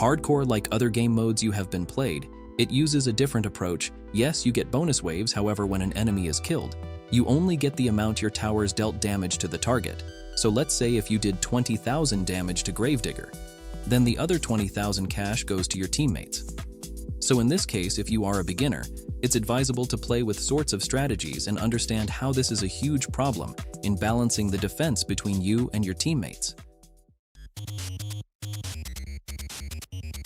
Hardcore, like other game modes you have been played, it uses a different approach. Yes, you get bonus waves, however when an enemy is killed, you only get the amount your towers dealt damage to the target. So let's say if you did 20,000 damage to Gravedigger, then the other 20,000 cash goes to your teammates. So in this case, if you are a beginner, it's advisable to play with sorts of strategies and understand how this is a huge problem in balancing the defense between you and your teammates.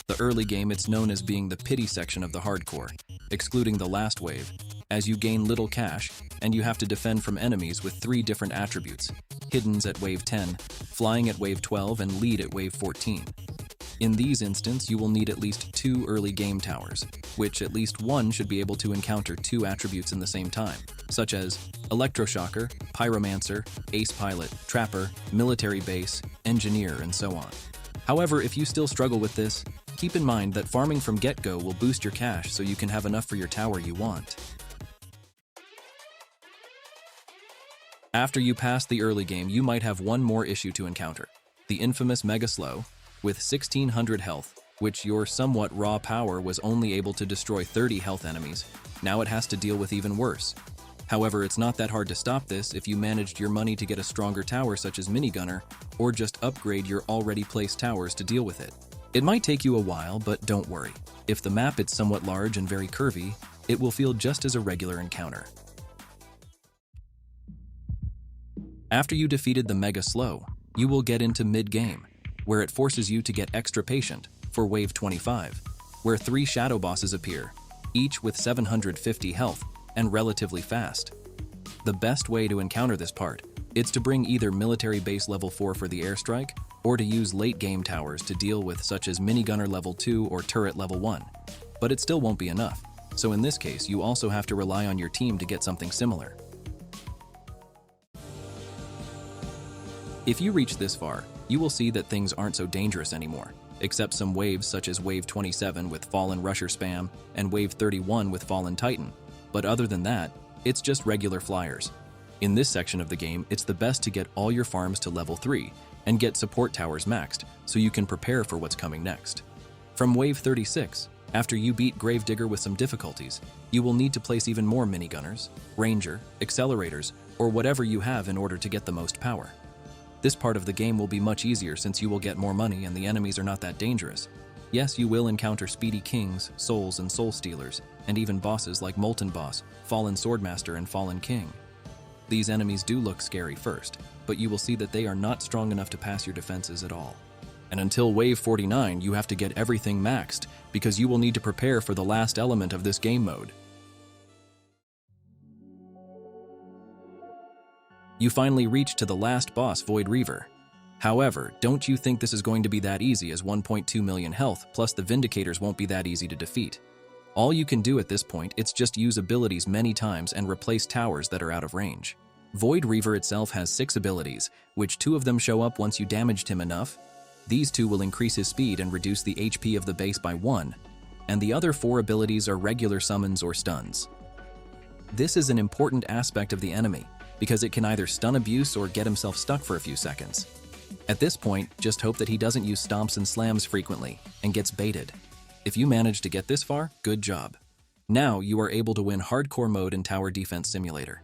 The early game, it's known as being the pity section of the hardcore, excluding the last wave, as you gain little cash and you have to defend from enemies with 3 different attributes: hiddens at wave 10, flying at wave 12, and lead at wave 14. In these instances, you will need at least 2 early game towers, which at least one should be able to encounter 2 attributes in the same time, such as Electroshocker, Pyromancer, Ace Pilot, Trapper, Military Base, Engineer, and so on. However, if you still struggle with this, keep in mind that farming from get-go will boost your cash so you can have enough for your tower you want. After you pass the early game, you might have one more issue to encounter: the infamous Mega Slow, with 1600 health, which your somewhat raw power was only able to destroy 30 health enemies. Now it has to deal with even worse. However, it's not that hard to stop this if you managed your money to get a stronger tower such as Minigunner, or just upgrade your already placed towers to deal with it. It might take you a while, but don't worry. If the map is somewhat large and very curvy, it will feel just as a regular encounter. After you defeated the Mega Slow, you will get into mid-game, where it forces you to get extra patient for wave 25, where 3 shadow bosses appear, each with 750 health and relatively fast. The best way to encounter this part is to bring either military base level 4 for the airstrike, or to use late game towers to deal with, such as minigunner level 2 or turret level 1. But it still won't be enough, so in this case you also have to rely on your team to get something similar. If you reach this far, you will see that things aren't so dangerous anymore, except some waves such as wave 27 with Fallen Rusher spam and wave 31 with Fallen Titan. But other than that, it's just regular flyers. In this section of the game, it's the best to get all your farms to level 3 and get support towers maxed so you can prepare for what's coming next. From wave 36, after you beat Gravedigger with some difficulties, you will need to place even more minigunners, ranger, accelerators, or whatever you have in order to get the most power. This part of the game will be much easier since you will get more money and the enemies are not that dangerous. Yes, you will encounter speedy kings, souls, and soul stealers, and even bosses like Molten Boss, Fallen Swordmaster, and Fallen King. These enemies do look scary first, but you will see that they are not strong enough to pass your defenses at all. And until wave 49, you have to get everything maxed, because you will need to prepare for the last element of this game mode. You finally reach to the last boss, Void Reaver. However, don't you think this is going to be that easy, as 1.2 million health plus the Vindicators won't be that easy to defeat. All you can do at this point is just use abilities many times and replace towers that are out of range. Void Reaver itself has 6 abilities, which 2 of them show up once you damaged him enough. These 2 will increase his speed and reduce the HP of the base by 1, and the other 4 abilities are regular summons or stuns. This is an important aspect of the enemy, because it can either stun abuse or get himself stuck for a few seconds. At this point, just hope that he doesn't use stomps and slams frequently and gets baited. If you manage to get this far, good job. Now you are able to win hardcore mode in Tower Defense Simulator.